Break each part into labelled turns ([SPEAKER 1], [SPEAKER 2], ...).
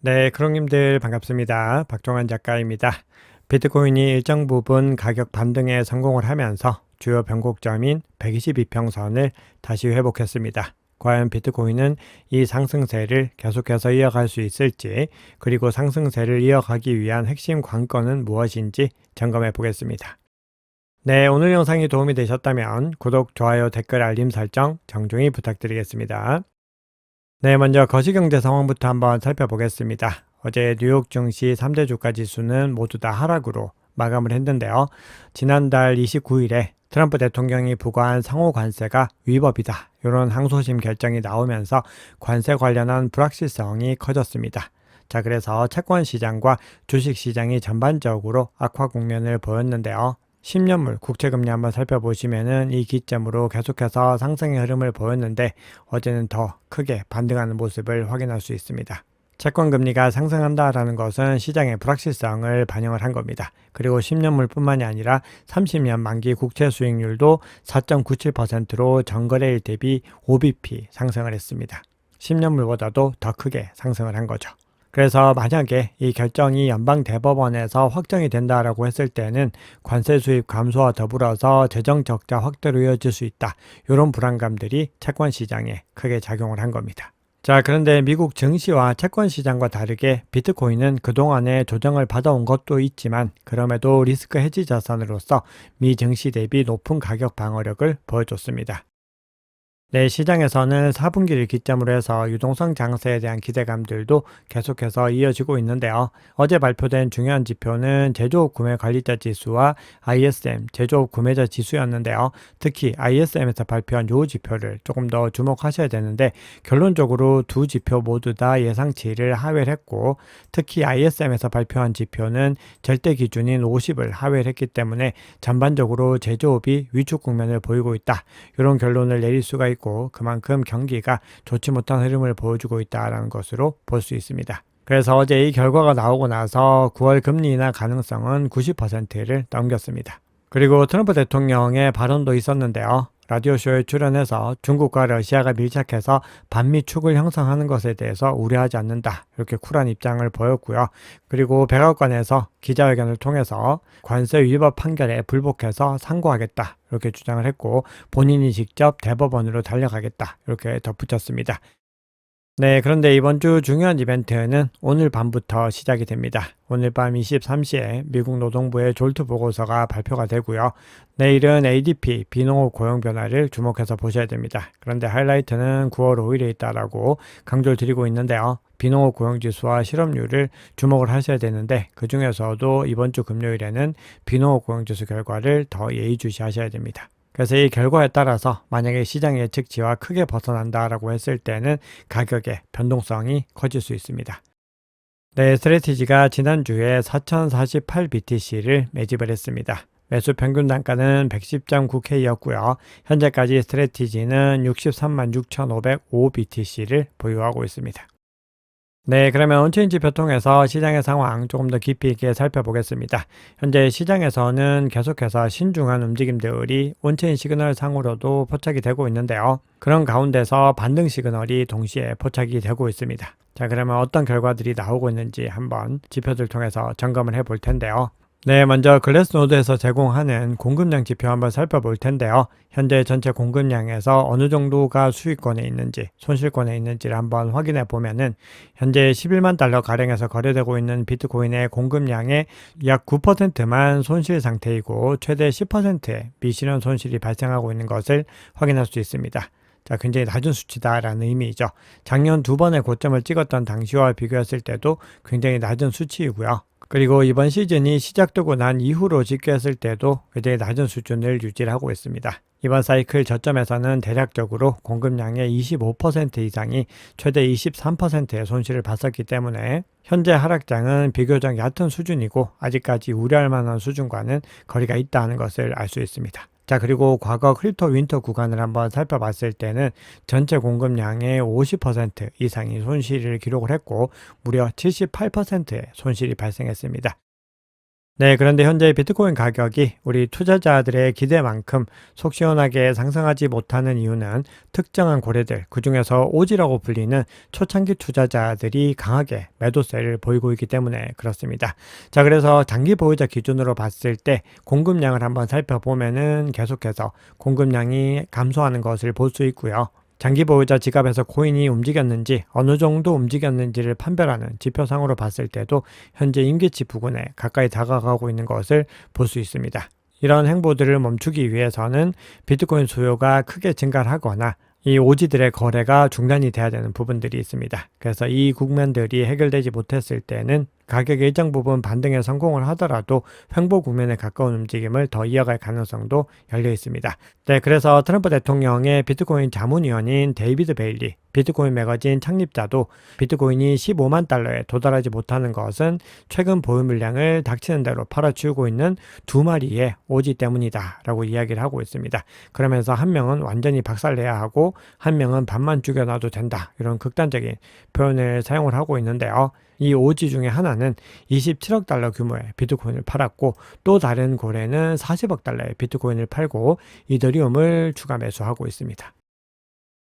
[SPEAKER 1] 네, 크롱님들 반갑습니다. 박종환 작가입니다. 비트코인이 일정 부분 가격 반등에 성공을 하면서 주요 변곡점인 122평선을 다시 회복했습니다. 과연 비트코인은 이 상승세를 계속해서 이어갈 수 있을지, 그리고 상승세를 이어가기 위한 핵심 관건은 무엇인지 점검해 보겠습니다. 네, 오늘 영상이 도움이 되셨다면 구독, 좋아요, 댓글, 알림 설정 정중히 부탁드리겠습니다. 네, 먼저 거시경제 상황부터 한번 살펴보겠습니다. 어제 뉴욕 증시 3대 주가 지수는 모두 다 하락으로 마감을 했는데요. 지난달 29일에 트럼프 대통령이 부과한 상호 관세가 위법이다, 이런 항소심 결정이 나오면서 관세 관련한 불확실성이 커졌습니다. 자, 그래서 채권 시장과 주식 시장이 전반적으로 악화 국면을 보였는데요. 10년물 국채금리 한번 살펴보시면은 이 기점으로 계속해서 상승의 흐름을 보였는데 어제는 더 크게 반등하는 모습을 확인할 수 있습니다. 채권금리가 상승한다라는 것은 시장의 불확실성을 반영을 한 겁니다. 그리고 10년물뿐만이 아니라 30년 만기 국채 수익률도 4.97%로 전거래일 대비 5bp 상승을 했습니다. 10년물보다도 더 크게 상승을 한 거죠. 그래서 만약에 이 결정이 연방대법원에서 확정이 된다라고 했을 때는 관세 수입 감소와 더불어서 재정 적자 확대로 이어질 수 있다, 이런 불안감들이 채권 시장에 크게 작용을 한 겁니다. 자, 그런데 미국 증시와 채권 시장과 다르게 비트코인은 그동안에 조정을 받아온 것도 있지만 그럼에도 리스크 해지 자산으로서 미 증시 대비 높은 가격 방어력을 보여줬습니다. 네, 시장에서는 4분기를 기점으로 해서 유동성 장세에 대한 기대감들도 계속해서 이어지고 있는데요. 어제 발표된 중요한 지표는 제조업 구매 관리자 지수와 ISM 제조업 구매자 지수였는데요. 특히 ISM에서 발표한 요 지표를 조금 더 주목하셔야 되는데, 결론적으로 두 지표 모두 다 예상치를 하회를 했고, 특히 ISM에서 발표한 지표는 절대 기준인 50을 하회를 했기 때문에 전반적으로 제조업이 위축 국면을 보이고 있다, 이런 결론을 내릴 수가 있고, 그만큼 경기가 좋지 못한 흐름을 보여주고 있다는 것으로 볼 수 있습니다. 그래서 어제 이 결과가 나오고 나서 9월 금리 인하 가능성은 90%를 넘겼습니다. 그리고 트럼프 대통령의 발언도 있었는데요. 라디오쇼에 출연해서 중국과 러시아가 밀착해서 반미 축을 형성하는 것에 대해서 우려하지 않는다, 이렇게 쿨한 입장을 보였고요. 그리고 백악관에서 기자회견을 통해서 관세 위법 판결에 불복해서 상고하겠다, 이렇게 주장을 했고, 본인이 직접 대법원으로 달려가겠다, 이렇게 덧붙였습니다. 네, 그런데 이번 주 중요한 이벤트는 오늘 밤부터 시작이 됩니다. 오늘 밤 23시에 미국 노동부의 졸트 보고서가 발표가 되고요. 내일은 ADP 비농업 고용 변화를 주목해서 보셔야 됩니다. 그런데 하이라이트는 9월 5일에 있다라고 강조를 드리고 있는데요. 비농업 고용지수와 실업률을 주목을 하셔야 되는데, 그 중에서도 이번 주 금요일에는 비농업 고용지수 결과를 더 예의주시하셔야 됩니다. 그래서 이 결과에 따라서 만약에 시장 예측치와 크게 벗어난다라고 했을 때는 가격의 변동성이 커질 수 있습니다. 네, 스트래티지가 지난주에 4048BTC를 매집을 했습니다. 매수 평균 단가는 110.9K였고요. 현재까지 스트래티지는 63만 6,505BTC를 보유하고 있습니다. 네, 그러면 온체인 지표 통해서 시장의 상황 조금 더 깊이 있게 살펴보겠습니다. 현재 시장에서는 계속해서 신중한 움직임들이 온체인 시그널 상으로도 포착이 되고 있는데요. 그런 가운데서 반등 시그널이 동시에 포착이 되고 있습니다. 자, 그러면 어떤 결과들이 나오고 있는지 한번 지표들 통해서 점검을 해볼 텐데요. 네, 먼저 글래스노드에서 제공하는 공급량 지표 한번 살펴볼 텐데요. 현재 전체 공급량에서 어느 정도가 수익권에 있는지, 손실권에 있는지를 한번 확인해 보면은 현재 11만 달러 가량에서 거래되고 있는 비트코인의 공급량의 약 9%만 손실 상태이고, 최대 10%의 미실현 손실이 발생하고 있는 것을 확인할 수 있습니다. 자, 굉장히 낮은 수치다라는 의미이죠. 작년 두 번의 고점을 찍었던 당시와 비교했을 때도 굉장히 낮은 수치이고요. 그리고 이번 시즌이 시작되고 난 이후로 집계했을 때도 굉장히 낮은 수준을 유지하고 있습니다. 이번 사이클 저점에서는 대략적으로 공급량의 25% 이상이 최대 23%의 손실을 봤었기 때문에 현재 하락장은 비교적 얕은 수준이고, 아직까지 우려할 만한 수준과는 거리가 있다는 것을 알 수 있습니다. 자, 그리고 과거 크립토 윈터 구간을 한번 살펴봤을 때는 전체 공급량의 50% 이상이 손실을 기록을 했고, 무려 78%의 손실이 발생했습니다. 네, 그런데 현재 비트코인 가격이 우리 투자자들의 기대만큼 속 시원하게 상승하지 못하는 이유는 특정한 고래들, 그중에서 오지라고 불리는 초창기 투자자들이 강하게 매도세를 보이고 있기 때문에 그렇습니다. 자, 그래서 장기 보유자 기준으로 봤을 때 공급량을 한번 살펴보면은 계속해서 공급량이 감소하는 것을 볼 수 있고요. 장기 보유자 지갑에서 코인이 움직였는지 어느 정도 움직였는지를 판별하는 지표상으로 봤을 때도 현재 임계치 부근에 가까이 다가가고 있는 것을 볼 수 있습니다. 이런 행보들을 멈추기 위해서는 비트코인 수요가 크게 증가를 하거나 이 오지들의 거래가 중단이 돼야 되는 부분들이 있습니다. 그래서 이 국면들이 해결되지 못했을 때는 가격의 일정 부분 반등에 성공을 하더라도 횡보 국면에 가까운 움직임을 더 이어갈 가능성도 열려 있습니다. 네, 그래서 트럼프 대통령의 비트코인 자문위원인 데이비드 베일리, 비트코인 매거진 창립자도 비트코인이 15만 달러에 도달하지 못하는 것은 최근 보유 물량을 닥치는 대로 팔아치우고 있는 두 마리의 오지 때문이다 라고 이야기를 하고 있습니다. 그러면서 한 명은 완전히 박살내야 하고 한 명은 반만 죽여놔도 된다, 이런 극단적인 표현을 사용을 하고 있는데요. 이 오지 중에 하나는 27억 달러 규모의 비트코인을 팔았고, 또 다른 고래는 40억 달러의 비트코인을 팔고 이더리움을 추가 매수하고 있습니다.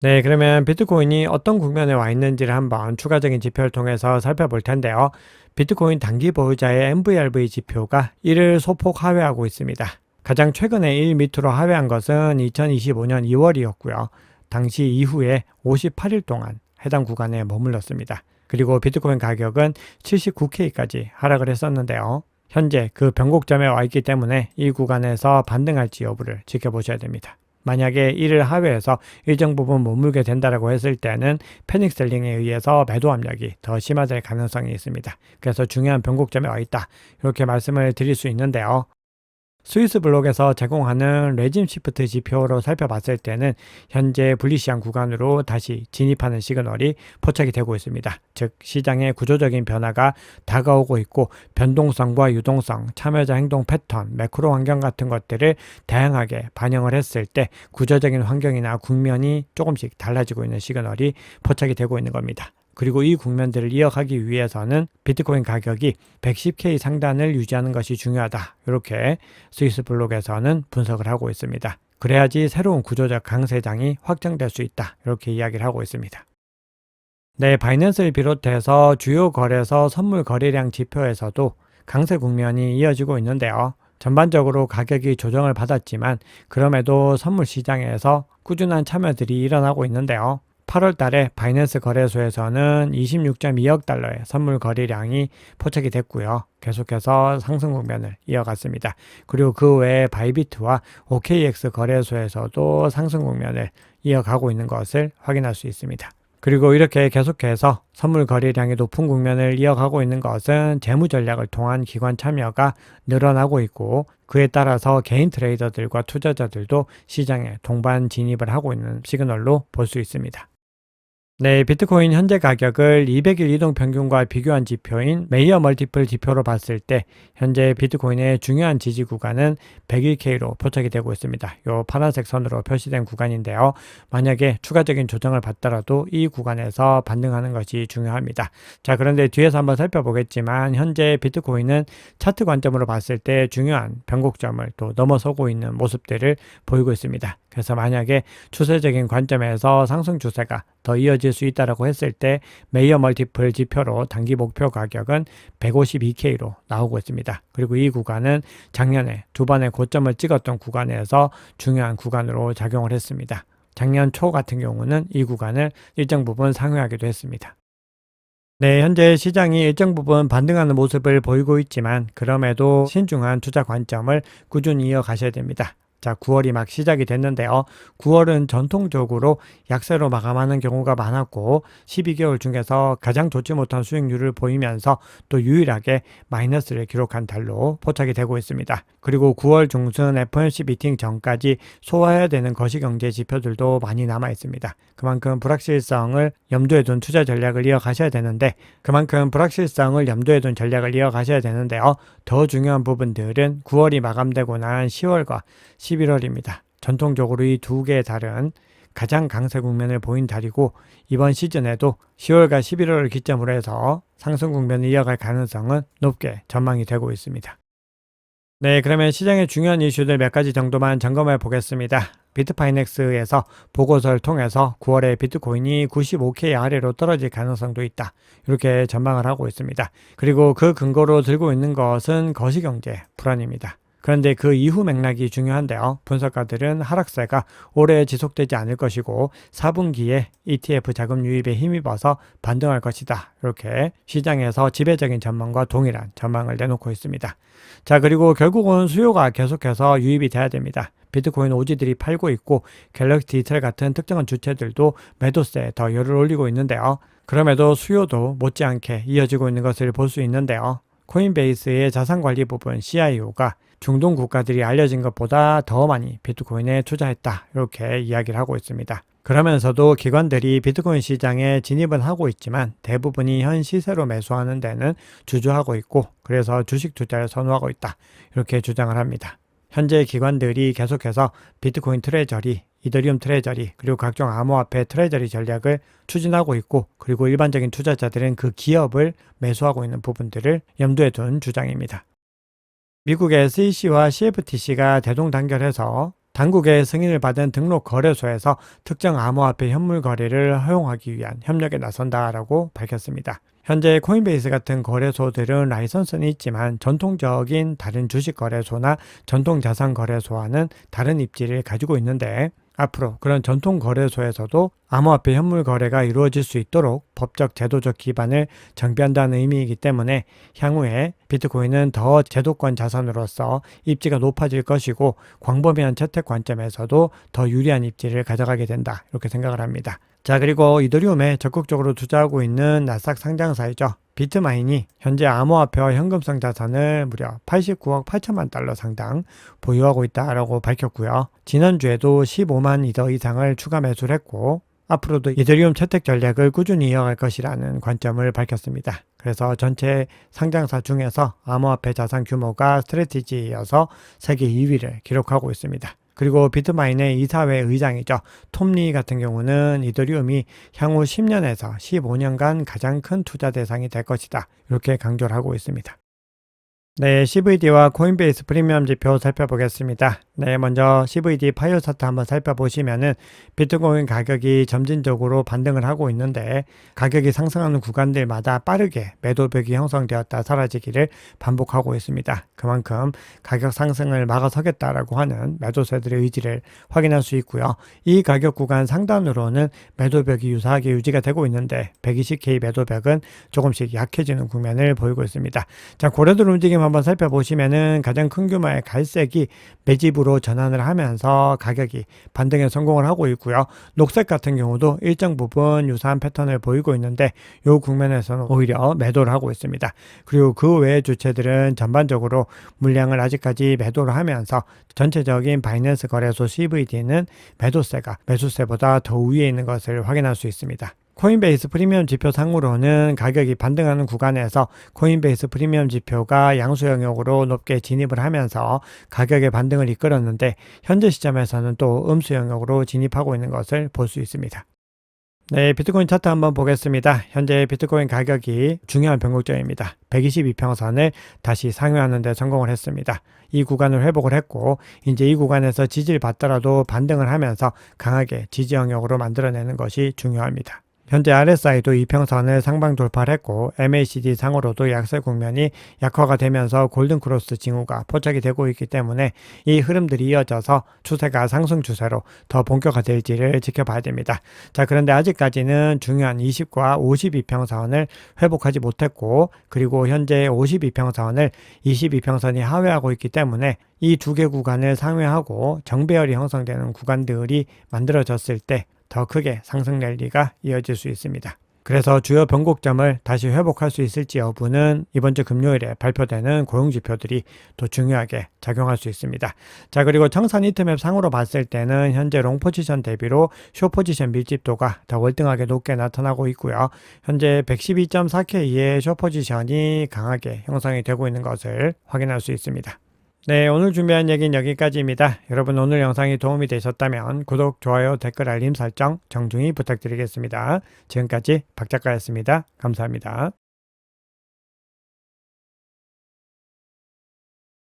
[SPEAKER 1] 네, 그러면 비트코인이 어떤 국면에 와 있는지를 한번 추가적인 지표를 통해서 살펴볼 텐데요. 비트코인 단기 보유자의 MVRV 지표가 이를 소폭 하회하고 있습니다. 가장 최근에 1 밑으로 하회한 것은 2025년 2월이었고요. 당시 이후에 58일 동안 해당 구간에 머물렀습니다. 그리고 비트코인 가격은 79K까지 하락을 했었는데요. 현재 그 변곡점에 와 있기 때문에 이 구간에서 반등할지 여부를 지켜보셔야 됩니다. 만약에 이를 하회해서 일정 부분 머물게 된다고 했을 때는 패닉 셀링에 의해서 매도 압력이 더 심화될 가능성이 있습니다. 그래서 중요한 변곡점에 와 있다, 이렇게 말씀을 드릴 수 있는데요. 스위스 블록에서 제공하는 레짐 시프트 지표로 살펴봤을 때는 현재 불리시한 구간으로 다시 진입하는 시그널이 포착이 되고 있습니다. 즉, 시장의 구조적인 변화가 다가오고 있고 변동성과 유동성, 참여자 행동 패턴, 매크로 환경 같은 것들을 다양하게 반영을 했을 때 구조적인 환경이나 국면이 조금씩 달라지고 있는 시그널이 포착이 되고 있는 겁니다. 그리고 이 국면들을 이어가기 위해서는 비트코인 가격이 110K 상단을 유지하는 것이 중요하다, 이렇게 스위스 블록에서는 분석을 하고 있습니다. 그래야지 새로운 구조적 강세장이 확정될 수 있다, 이렇게 이야기를 하고 있습니다. 네, 바이낸스를 비롯해서 주요 거래소 선물 거래량 지표에서도 강세 국면이 이어지고 있는데요. 전반적으로 가격이 조정을 받았지만 그럼에도 선물 시장에서 꾸준한 참여들이 일어나고 있는데요. 8월 달에 바이낸스 거래소에서는 26.2억 달러의 선물 거래량이 포착이 됐고요. 계속해서 상승 국면을 이어갔습니다. 그리고 그 외에 바이비트와 OKX 거래소에서도 상승 국면을 이어가고 있는 것을 확인할 수 있습니다. 그리고 이렇게 계속해서 선물 거래량이 높은 국면을 이어가고 있는 것은 재무 전략을 통한 기관 참여가 늘어나고 있고, 그에 따라서 개인 트레이더들과 투자자들도 시장에 동반 진입을 하고 있는 시그널로 볼 수 있습니다. 네, 비트코인 현재 가격을 200일 이동 평균과 비교한 지표인 메이어 멀티플 지표로 봤을 때 현재 비트코인의 중요한 지지 구간은 101K로 포착이 되고 있습니다. 이 파란색 선으로 표시된 구간인데요. 만약에 추가적인 조정을 받더라도 이 구간에서 반등하는 것이 중요합니다. 자, 그런데 뒤에서 한번 살펴보겠지만 현재 비트코인은 차트 관점으로 봤을 때 중요한 변곡점을 또 넘어서고 있는 모습들을 보이고 있습니다. 그래서 만약에 추세적인 관점에서 상승 추세가 더 이어질 수 있다고 했을 때 메이어 멀티플 지표로 단기 목표 가격은 152K로 나오고 있습니다. 그리고 이 구간은 작년에 두 번의 고점을 찍었던 구간에서 중요한 구간으로 작용을 했습니다. 작년 초 같은 경우는 이 구간을 일정 부분 상회하기도 했습니다. 네, 현재 시장이 일정 부분 반등하는 모습을 보이고 있지만 그럼에도 신중한 투자 관점을 꾸준히 이어가셔야 됩니다. 자, 9월이 막 시작이 됐는데요. 9월은 전통적으로 약세로 마감하는 경우가 많았고 12개월 중에서 가장 좋지 못한 수익률을 보이면서 또 유일하게 마이너스를 기록한 달로 포착이 되고 있습니다. 그리고 9월 중순 FOMC 미팅 전까지 소화해야 되는 거시경제 지표들도 많이 남아 있습니다. 그만큼 불확실성을 염두에 둔 투자 전략을 이어가셔야 되는데 더 중요한 부분들은 9월이 마감되고 난 10월과 11월입니다. 전통적으로 이 두 개의 달은 가장 강세 국면을 보인 달이고 이번 시즌에도 10월과 11월을 기점으로 해서 상승 국면을 이어갈 가능성은 높게 전망이 되고 있습니다. 네, 그러면 시장의 중요한 이슈들 몇 가지 정도만 점검해 보겠습니다. 비트파이넥스에서 보고서를 통해서 9월에 비트코인이 95K 아래로 떨어질 가능성도 있다. 이렇게 전망을 하고 있습니다. 그리고 그 근거로 들고 있는 것은 거시경제 불안입니다. 그런데 그 이후 맥락이 중요한데요. 분석가들은 하락세가 오래 지속되지 않을 것이고 4분기에 ETF 자금 유입에 힘입어서 반등할 것이다. 이렇게 시장에서 지배적인 전망과 동일한 전망을 내놓고 있습니다. 자, 그리고 결국은 수요가 계속해서 유입이 돼야 됩니다. 비트코인 오지들이 팔고 있고 갤럭시 디지털 같은 특정한 주체들도 매도세에 더 열을 올리고 있는데요. 그럼에도 수요도 못지않게 이어지고 있는 것을 볼 수 있는데요. 코인베이스의 자산관리 부분 CIO가 중동 국가들이 알려진 것보다 더 많이 비트코인에 투자했다. 이렇게 이야기를 하고 있습니다. 그러면서도 기관들이 비트코인 시장에 진입은 하고 있지만 대부분이 현 시세로 매수하는 데는 주저하고 있고 그래서 주식 투자를 선호하고 있다. 이렇게 주장을 합니다. 현재 기관들이 계속해서 비트코인 트레저리, 이더리움 트레저리, 그리고 각종 암호화폐 트레저리 전략을 추진하고 있고 그리고 일반적인 투자자들은 그 기업을 매수하고 있는 부분들을 염두에 둔 주장입니다. 미국의 SEC와 CFTC가 대동단결해서 당국의 승인을 받은 등록 거래소에서 특정 암호화폐 현물 거래를 허용하기 위한 협력에 나선다라고 밝혔습니다. 현재 코인베이스 같은 거래소들은 라이선스는 있지만 전통적인 다른 주식 거래소나 전통 자산 거래소와는 다른 입지를 가지고 있는데 앞으로 그런 전통 거래소에서도 암호화폐 현물 거래가 이루어질 수 있도록 법적 제도적 기반을 정비한다는 의미이기 때문에 향후에 비트코인은 더 제도권 자산으로서 입지가 높아질 것이고 광범위한 채택 관점에서도 더 유리한 입지를 가져가게 된다. 이렇게 생각을 합니다. 자, 그리고 이더리움에 적극적으로 투자하고 있는 나스닥 상장사이죠. 비트마인이 현재 암호화폐와 현금성 자산을 무려 89억 8천만 달러 상당 보유하고 있다라고 밝혔고요. 지난주에도 15만 이더 이상을 추가 매수를 했고 앞으로도 이더리움 채택 전략을 꾸준히 이어갈 것이라는 관점을 밝혔습니다. 그래서 전체 상장사 중에서 암호화폐 자산 규모가 스트래티지에 이어서 세계 2위를 기록하고 있습니다. 그리고 비트마인의 이사회 의장이죠. 톰리 같은 경우는 이더리움이 향후 10년에서 15년간 가장 큰 투자 대상이 될 것이다. 이렇게 강조를 하고 있습니다. 네, CVD와 코인베이스 프리미엄 지표 살펴보겠습니다. 네, 먼저 CVD 파이어 차트 한번 살펴보시면은 비트코인 가격이 점진적으로 반등을 하고 있는데 가격이 상승하는 구간들마다 빠르게 매도벽이 형성되었다 사라지기를 반복하고 있습니다. 그만큼 가격 상승을 막아서겠다라고 하는 매도세들의 의지를 확인할 수 있고요. 이 가격 구간 상단으로는 매도벽이 유사하게 유지가 되고 있는데 120K 매도벽은 조금씩 약해지는 국면을 보이고 있습니다. 자, 고래들 움직임 한번 살펴보시면은 가장 큰 규모의 갈색이 매집으로 전환을 하면서 가격이 반등에 성공을 하고 있고요. 녹색 같은 경우도 일정 부분 유사한 패턴을 보이고 있는데 이 국면에서는 오히려 매도를 하고 있습니다. 그리고 그 외의 주체들은 전반적으로 물량을 아직까지 매도를 하면서 전체적인 바이낸스 거래소 CVD는 매도세가 매수세보다 더 위에 있는 것을 확인할 수 있습니다. 코인베이스 프리미엄 지표 상으로는 가격이 반등하는 구간에서 코인베이스 프리미엄 지표가 양수 영역으로 높게 진입을 하면서 가격의 반등을 이끌었는데 현재 시점에서는 또 음수 영역으로 진입하고 있는 것을 볼 수 있습니다. 네, 비트코인 차트 한번 보겠습니다. 현재 비트코인 가격이 중요한 변곡점입니다. 122평선을 다시 상회하는 데 성공을 했습니다. 이 구간을 회복을 했고 이제 이 구간에서 지지를 받더라도 반등을 하면서 강하게 지지 영역으로 만들어내는 것이 중요합니다. 현재 RSI도 이평선을 상방 돌파를 했고 MACD 상으로도 약세 국면이 약화가 되면서 골든크로스 징후가 포착이 되고 있기 때문에 이 흐름들이 이어져서 추세가 상승 추세로 더 본격화될지를 지켜봐야 됩니다. 자, 그런데 아직까지는 중요한 20과 52평선을 회복하지 못했고 그리고 현재 52평선을 22평선이 하회하고 있기 때문에 이 두 개 구간을 상회하고 정배열이 형성되는 구간들이 만들어졌을 때 더 크게 상승 랠리가 이어질 수 있습니다. 그래서 주요 변곡점을 다시 회복할 수 있을지 여부는 이번 주 금요일에 발표되는 고용지표들이 또 중요하게 작용할 수 있습니다. 자, 그리고 청산 히트맵 상으로 봤을 때는 현재 롱 포지션 대비로 쇼 포지션 밀집도가 더 월등하게 높게 나타나고 있고요. 현재 112.4K의 쇼 포지션이 강하게 형성이 되고 있는 것을 확인할 수 있습니다. 네, 오늘 준비한 얘기는 여기까지입니다. 여러분 오늘 영상이 도움이 되셨다면 구독, 좋아요, 댓글, 알림 설정 정중히 부탁드리겠습니다. 지금까지 박 작가였습니다. 감사합니다.